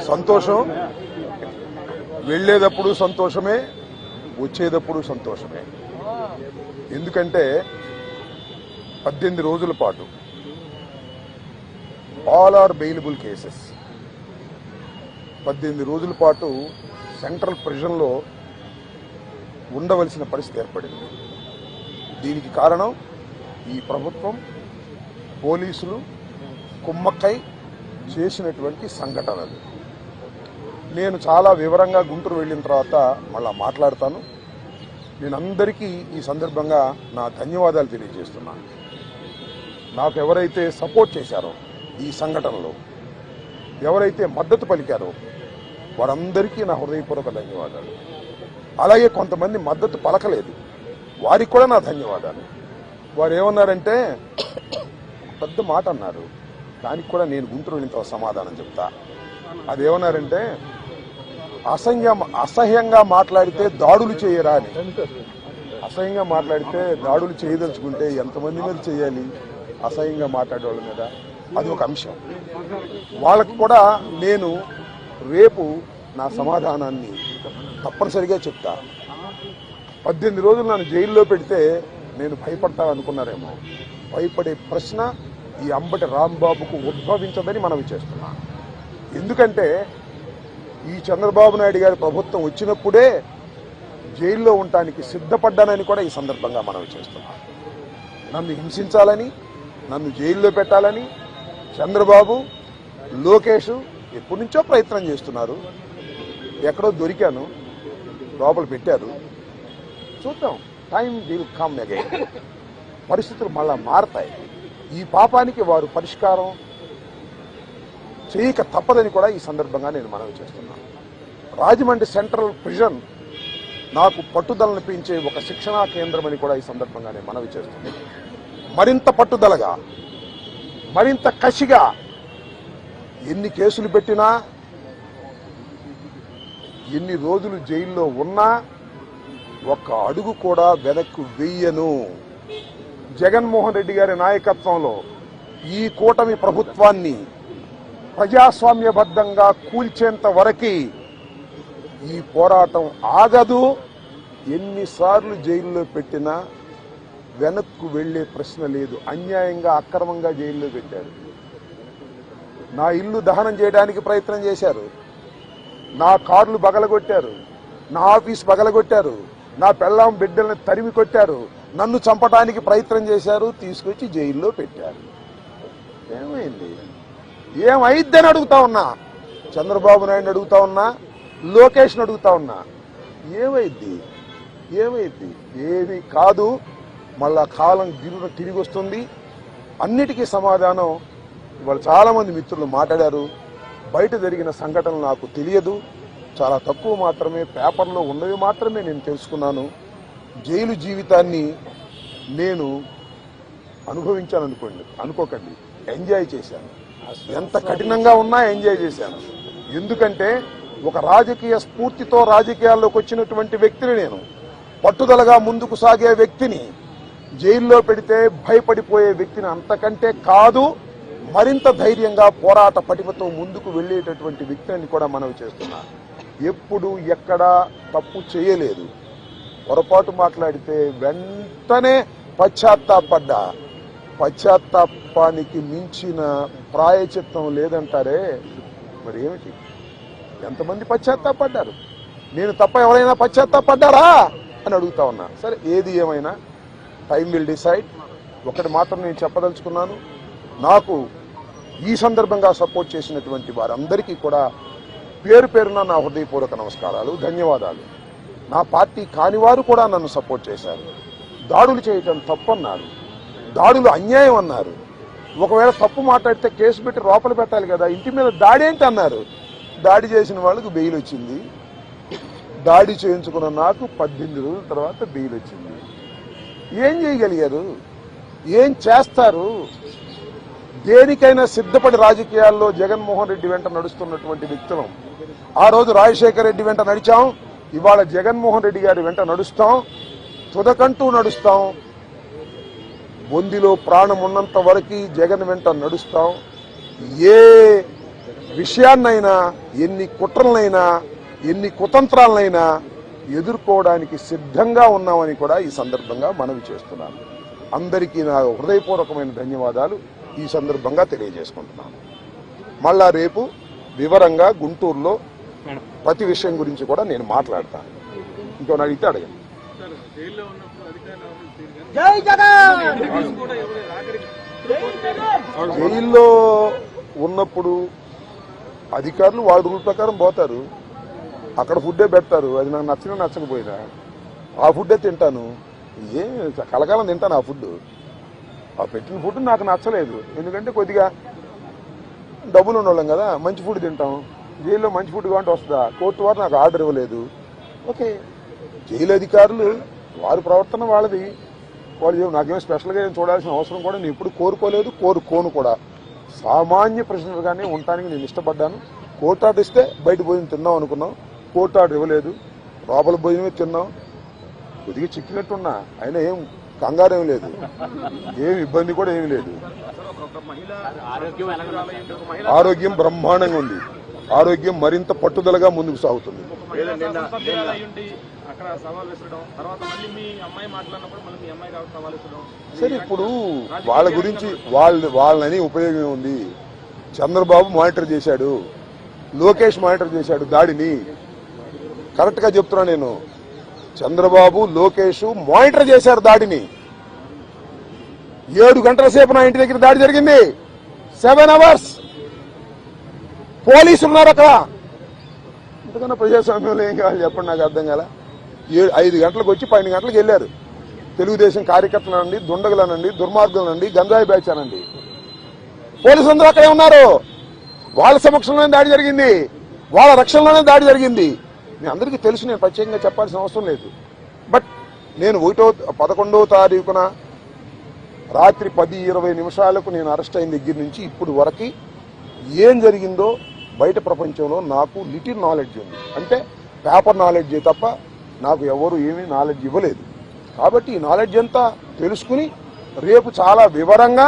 సంతోషం, వెళ్ళేటప్పుడు సంతోషమే, వచ్చేటప్పుడు సంతోషమే. ఎందుకంటే 18 రోజుల పాటు ఆల్ ఆర్ బెయిలబుల్ కేసెస్ 18 రోజుల పాటు సెంట్రల్ ప్రిజన్లో ఉండవలసిన పరిస్థితి ఏర్పడింది. దీనికి కారణం ఈ ప్రభుత్వం, పోలీసులు కుమ్మక్కై చేసినటువంటి సంఘటనలు. నేను చాలా వివరంగా గుంటూరు వెళ్ళిన తర్వాత మళ్ళా మాట్లాడతాను. నేను అందరికీ ఈ సందర్భంగా నా ధన్యవాదాలు తెలియజేస్తున్నాను. నాకు ఎవరైతే సపోర్ట్ చేశారో ఈ సంఘటనలో, ఎవరైతే మద్దతు పలికారో వారందరికీ నా హృదయపూర్వక ధన్యవాదాలు. అలాగే కొంతమంది మద్దతు పలకలేదు, వారికి కూడా నా ధన్యవాదాలు. వారు ఏమన్నారంటే పెద్ద మాట అన్నారు, దానికి కూడా నేను గుంటూరు వెళ్ళిన సమాధానం చెప్తా. అదేమన్నారంటే అసహ్యంగా మాట్లాడితే దాడులు చేయరా అని. అసహ్యంగా మాట్లాడితే దాడులు చేయదలుచుకుంటే ఎంతమంది మీద చేయాలి? అసహ్యంగా మాట్లాడే వాళ్ళ మీద. అది ఒక అంశం. వాళ్ళకు కూడా నేను రేపు నా సమాధానాన్ని తప్పనిసరిగా చెప్తా. 18 రోజులు నన్ను జైల్లో పెడితే నేను భయపడతా అనుకున్నారేమో. భయపడే ప్రశ్న ఈ అంబటి రాంబాబుకు ఉద్భవించదని మనవి చేస్తున్నా. ఎందుకంటే ఈ చంద్రబాబు నాయుడు గారి ప్రభుత్వం వచ్చినప్పుడే జైల్లో ఉండటానికి సిద్ధపడ్డానని కూడా ఈ సందర్భంగా మనవి చేస్తున్నా. నన్ను హింసించాలని, నన్ను జైల్లో పెట్టాలని చంద్రబాబు, లోకేష్ ఎప్పటి నుంచో ప్రయత్నం చేస్తున్నారు. ఎక్కడో దొరికాను, లోపల పెట్టారు. చూద్దాం, టైం విల్ కమ్ అగైన్. పరిస్థితులు మళ్ళా మారతాయి. ఈ పాపానికి వారు పరిష్కారం చేయక తప్పదని కూడా ఈ సందర్భంగా నేను మనవి చేస్తున్నాను. రాజమండ్రి సెంట్రల్ ప్రిజన్ నాకు పట్టుదలను పెంచే ఒక శిక్షణా కేంద్రం అని కూడా ఈ సందర్భంగా నేను మనవి చేస్తున్నాను. మరింత పట్టుదలగా, మరింత కసిగా ఎన్ని కేసులు పెట్టినా, ఎన్ని రోజులు జైల్లో ఉన్నా ఒక్క అడుగు కూడా వెనక్కు వెయ్యను. జగన్మోహన్ రెడ్డి గారి నాయకత్వంలో ఈ కూటమి ప్రభుత్వాన్ని ప్రజాస్వామ్యబద్ధంగా కూల్చేంత వరకు ఈ పోరాటం ఆగదు. ఎన్నిసార్లు జైల్లో పెట్టినా వెనక్కు వెళ్లే ప్రశ్న లేదు. అన్యాయంగా, అక్రమంగా జైల్లో పెట్టారు. నా ఇల్లు దహనం చేయడానికి ప్రయత్నం చేశారు, నా కార్లు బగలగొట్టారు, నా ఆఫీస్ బగలగొట్టారు, నా పెళ్ళాం బిడ్డల్ని తరిమి కొట్టారు, నన్ను చంపడానికి ప్రయత్నం చేశారు, తీసుకొచ్చి జైల్లో పెట్టారు. ఏమైంది? ఏమైద్దని అడుగుతా ఉన్నా. చంద్రబాబు నాయుడు అడుగుతా ఉన్నా, లోకేష్ని అడుగుతా ఉన్నా. ఏమైద్ది? ఏమీ కాదు. మళ్ళా కాలం గిరున తిరిగి వస్తుంది. అన్నిటికీ సమాధానం ఇవాళ చాలా మంది మిత్రులు మాట్లాడారు. బయట జరిగిన సంఘటనలు నాకు తెలియదు, చాలా తక్కువ మాత్రమే, పేపర్లో ఉన్నవి మాత్రమే నేను తెలుసుకున్నాను. జైలు జీవితాన్ని నేను అనుకోకండి, ఎంజాయ్ చేశాను. ఎంత కఠినంగా ఉన్నా ఎంజాయ్ చేశాను. ఎందుకంటే ఒక రాజకీయ స్ఫూర్తితో రాజకీయాల్లోకి వచ్చినటువంటి వ్యక్తిని నేను, పట్టుదలగా ముందుకు సాగే వ్యక్తిని జైల్లో పెడితే భయపడిపోయే వ్యక్తిని అంతకంటే కాదు, మరింత ధైర్యంగా పోరాట పటిమతో ముందుకు వెళ్లేటటువంటి వ్యక్తిని కూడా మనవి చేస్తున్నా. ఎప్పుడు ఎక్కడా తప్పు చేయలేదు. పొరపాటు మాట్లాడితే వెంటనే పశ్చాత్తాపడ్డా. పశ్చాత్తాపానికి మించిన ప్రాయచిత్తం లేదంటారే, మరి ఏమిటి? ఎంతమంది పశ్చాత్తాపడ్డారు? నేను తప్ప ఎవరైనా పశ్చాత్తాపడ్డారా అని అడుగుతా ఉన్నా. సరే, ఏది ఏమైనా టైం విల్ డిసైడ్. ఒకటి మాత్రం నేను చెప్పదలుచుకున్నాను, నాకు ఈ సందర్భంగా సపోర్ట్ చేసినటువంటి వారందరికీ కూడా పేరు పేరున నా హృదయపూర్వక నమస్కారాలు, ధన్యవాదాలు. నా పార్టీ కానివారు కూడా నన్ను సపోర్ట్ చేశారు. దాడులు చేయటం తప్పన్నారు, దాడులు అన్యాయం అన్నారు. ఒకవేళ తప్పు మాట్లాడితే కేసు పెట్టి లోపల పెట్టాలి కదా, ఇంటి మీద దాడి ఏంటి అన్నారు. దాడి చేసిన వాళ్ళకు బెయిల్ వచ్చింది. దాడి చేయించుకున్న నాకు 18 రోజుల తర్వాత బెయిల్ వచ్చింది. ఏం చేయగలిగారు? ఏం చేస్తారు? దేనికైనా సిద్ధపడి రాజకీయాల్లో జగన్మోహన్ రెడ్డి వెంట నడుస్తున్నటువంటి వ్యక్తులం. ఆ రోజు రాజశేఖర రెడ్డి వెంట నడిచాం, ఇవాళ జగన్మోహన్ రెడ్డి గారి వెంట నడుస్తాం, తుదకంటూ నడుస్తాం. బొందిలో ప్రాణం ఉన్నంత వరకు జగన్ వెంట నడుస్తాం. ఏ విషయాన్నైనా, ఎన్ని కుట్రలనైనా, ఎన్ని కుతంత్రాలనైనా ఎదుర్కోవడానికి సిద్ధంగా ఉన్నామని కూడా ఈ సందర్భంగా మనవి చేస్తున్నాను. అందరికీ నా హృదయపూర్వకమైన ధన్యవాదాలు ఈ సందర్భంగా తెలియజేసుకుంటున్నాను. మళ్ళా రేపు వివరంగా గుంటూరులో ప్రతి విషయం గురించి కూడా నేను మాట్లాడతాను. ఇంకోని అడిగితే అడగండి. జైల్లో ఉన్నప్పుడు అధికారులు వాళ్ళ రూల్ ప్రకారం పోతారు, అక్కడ ఫుడ్డే పెడతారు. అది నాకు నచ్చినా నచ్చకపోయినా ఆ ఫుడ్డే తింటాను. కలకాలం తింటాను ఆ ఫుడ్. ఆ పెట్టిన ఫుడ్ నాకు నచ్చలేదు, ఎందుకంటే కొద్దిగా డబ్బులు ఉండవాళ్ళం కదా, మంచి ఫుడ్ తింటాం. జైల్లో మంచి ఫుడ్ కావాలంటే వస్తుందా? కోర్టు వారు నాకు ఆర్డర్ ఇవ్వలేదు. ఓకే, జైలు అధికారులు వారి ప్రవర్తన వాళ్ళది, వాళ్ళు నాకేమో స్పెషల్గా ఏం చూడాల్సిన అవసరం కూడా నేను ఎప్పుడు కోరుకోలేదు, కోరుకోను కూడా. సామాన్య ప్రశ్నలుగానే ఉండటానికి నేను ఇష్టపడ్డాను. కోర్టు ఆర్డర్ ఇస్తే బయట భోజనం తిన్నాం అనుకున్నాం, కోర్టు ఆర్డర్ ఇవ్వలేదు, లోపల భోజనమే తిన్నాం. కొద్దిగా చిక్కినట్టున్నా, అయినా ఏం కంగారు ఏం లేదు, ఏం ఇబ్బంది కూడా ఏమి లేదు. ఆరోగ్యం బ్రహ్మాండంగా ఉంది, ఆరోగ్యం మరింత పట్టుదలగా ముందుకు సాగుతుంది. సరే, ఇప్పుడు వాళ్ళ గురించి వాళ్ళని ఉపయోగం ఉంది. చంద్రబాబు మానిటర్ చేశాడు, లోకేష్ మానిటర్ చేశాడు దాడిని. కరెక్ట్ గా చెప్తున్నా నేను, చంద్రబాబు లోకేష్ మానిటర్ చేశారు దాడిని. 7 గంటల సేపు నా ఇంటి దగ్గర దాడి జరిగింది. 7 hours పోలీసులు ఉన్నారు అక్కడ. ఇంతకన్నా ప్రజాస్వామ్యంలో ఏం కావాలి చెప్పండి, నాకు అర్థం కాల. 5 గంటలకు వచ్చి 12 గంటలకు వెళ్ళారు. తెలుగుదేశం కార్యకర్తలనండి, దుండగులనండి, దుర్మార్గులనండి, గంజాయి బ్యాచ్ అనండి, పోలీసులు అందరూ అక్కడే ఉన్నారు. వాళ్ళ సమక్షంలోనే దాడి జరిగింది, వాళ్ళ రక్షణలోనే దాడి జరిగింది. మీ అందరికీ తెలుసు, నేను ప్రత్యేకంగా చెప్పాల్సిన అవసరం లేదు. బట్ నేను 11వ తారీఖున రాత్రి 10:20 నేను అరెస్ట్ అయిన దగ్గర నుంచి ఇప్పుడు వరకు ఏం జరిగిందో బయట ప్రపంచంలో నాకు లిటిల్ నాలెడ్జ్ ఉంది. అంటే పేపర్ నాలెడ్జే తప్ప నాకు ఎవరు ఏమీ నాలెడ్జ్ ఇవ్వలేదు. కాబట్టి ఈ నాలెడ్జ్ అంతా తెలుసుకుని రేపు చాలా వివరంగా,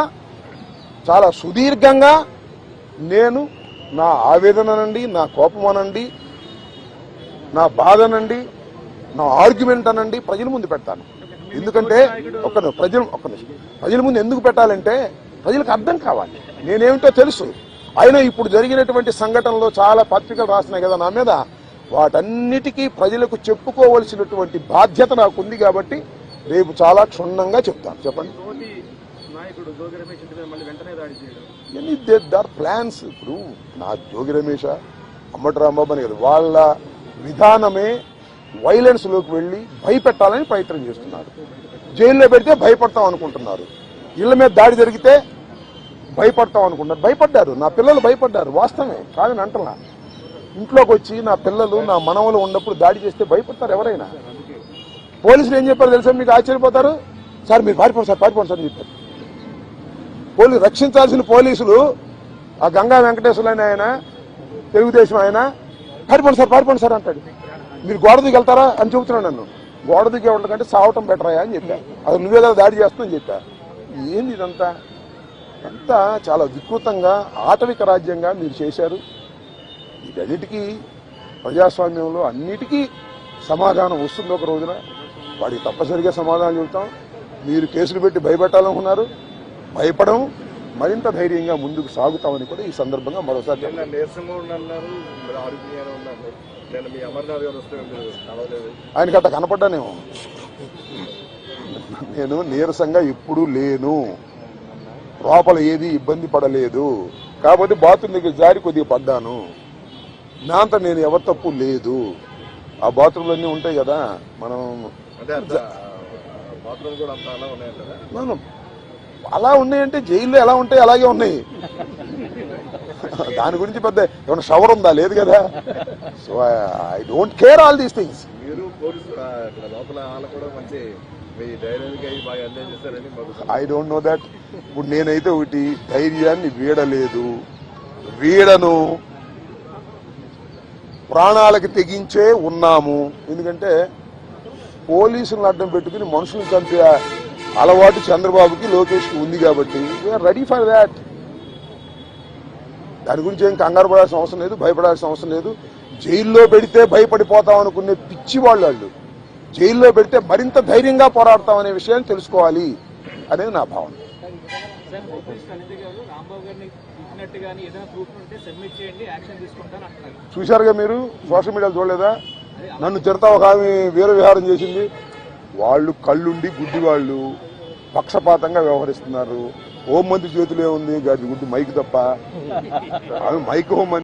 చాలా సుదీర్ఘంగా నేను నా ఆవేదననండి, నా కోపం అనండి, నా బాధ అనండి, నా ఆర్గ్యుమెంట్ అనండి ప్రజల ముందు పెడతాను. ఎందుకంటే ప్రజల ముందు ఎందుకు పెట్టాలంటే ప్రజలకు అర్థం కావాలి, నేనేమిటో తెలుసు. అయినా ఇప్పుడు జరిగినటువంటి సంఘటనలో చాలా పత్రికలు రాసినాయి కదా నా మీద, వాటన్నిటికీ ప్రజలకు చెప్పుకోవలసినటువంటి బాధ్యత నాకు ఉంది. కాబట్టి రేపు చాలా క్షుణ్ణంగా చెప్తాను. చెప్పండి. ప్లాన్స్ ఇప్పుడు నా జోగి రమేష్, అమ్మటి రాంబాబు అని కదా, వాళ్ళ విధానమే వైలెన్స్ లోకి వెళ్లి భయపెట్టాలని ప్రయత్నం చేస్తున్నారు. జైల్లో పెడితే భయపడతాం అనుకుంటున్నారు, ఇళ్ల మీద దాడి జరిగితే భయపడతాం అనుకుంటున్నారు. భయపడ్డారు, నా పిల్లలు భయపడ్డారు, వాస్తవమే కాదని అంటలా. ఇంట్లోకి వచ్చి నా పిల్లలు, నా మనవలు ఉన్నప్పుడు దాడి చేస్తే భయపడతారు ఎవరైనా. పోలీసులు ఏం చెప్పారు తెలుసా, మీకు ఆశ్చర్యపోతారు. సార్ మీరు పారిపోండి సార్, పారిపోండి సార్ అని చెప్పారు. రక్షించాల్సిన పోలీసులు, ఆ గంగా వెంకటేశ్వర ఆయన తెలుగుదేశం ఆయన, పారిపోండి సార్ అంటాడు. మీరు గోడ దిగి వెళ్తారా అని చెబుతున్నాడు నన్ను. గోడ దిగే వాళ్ళకంటే సావటం బెటరా అని చెప్పా. అది నువ్వే కదా దాడి చేస్తున్నావు చెప్పా. ఏంది ఇదంతా? అంతా చాలా వికృతంగా, ఆటవిక రాజ్యంగా మీరు చేశారు. వీటన్నిటికీ ప్రజాస్వామ్యంలో అన్నిటికీ సమాధానం వస్తుంది ఒక రోజున. వాడికి తప్పనిసరిగా సమాధానం చెబుతాం. మీరు కేసులు పెట్టి భయపెట్టాలనుకున్నారు, భయపడం, మరింత ధైర్యంగా ముందుకు సాగుతామని కూడా ఈ సందర్భంగా మరోసారి ఆయనకి అట్లా కనపడ్డానేమో. నేను నీరసంగా ఎప్పుడూ లేను, లోపల ఏది ఇబ్బంది పడలేదు. కాబట్టి బాత్రూమ్ దగ్గర జారి కొద్దిగా పడ్డాను. నా అంతా నేను ఎవరి తప్పు లేదు. ఆ బాత్రూమ్లు అన్నీ ఉంటాయి కదా, మనం అలా ఉన్నాయంటే జైల్లో ఎలా ఉంటాయి అలాగే ఉన్నాయి. దాని గురించి పెద్ద ఏమైనా షవర్ ఉందా? లేదు కదా. So I don't care all these things. I don't know that. ఇప్పుడు నేనైతే ఒకటి, ధైర్యాన్ని వీడలేదు, వీడను, ప్రాణాలకి తెగించే ఉన్నాము. ఎందుకంటే పోలీసులను అడ్డం పెట్టుకుని మనుషులను చంపే అలవాటు చంద్రబాబుకి, లోకేష్కి ఉంది. కాబట్టి వీఆర్ రెడీ ఫర్ దాట్. దాని గురించి ఏం కంగారు పడాల్సిన అవసరం లేదు, భయపడాల్సిన అవసరం లేదు. జైల్లో పెడితే భయపడిపోతాం అనుకునే పిచ్చి వాళ్ళు జైల్లో పెడితే మరింత ధైర్యంగా పోరాడతాం అనే విషయాన్ని తెలుసుకోవాలి అనేది నా భావన. చూశారుగా మీరు, సోషల్ మీడియాలో చూడలేదా? నన్ను తిడతా ఒక ఆమె వీర విహారం చేసింది. వాళ్ళు కళ్ళుండి గుడ్డి వాళ్ళు పక్షపాతంగా వ్యవహరిస్తున్నారు. హోంమంత్రి చేతిలో ఉంది గారి గుడ్డి మైక్ తప్ప, ఆమె మైక్ హోంమంత్రి.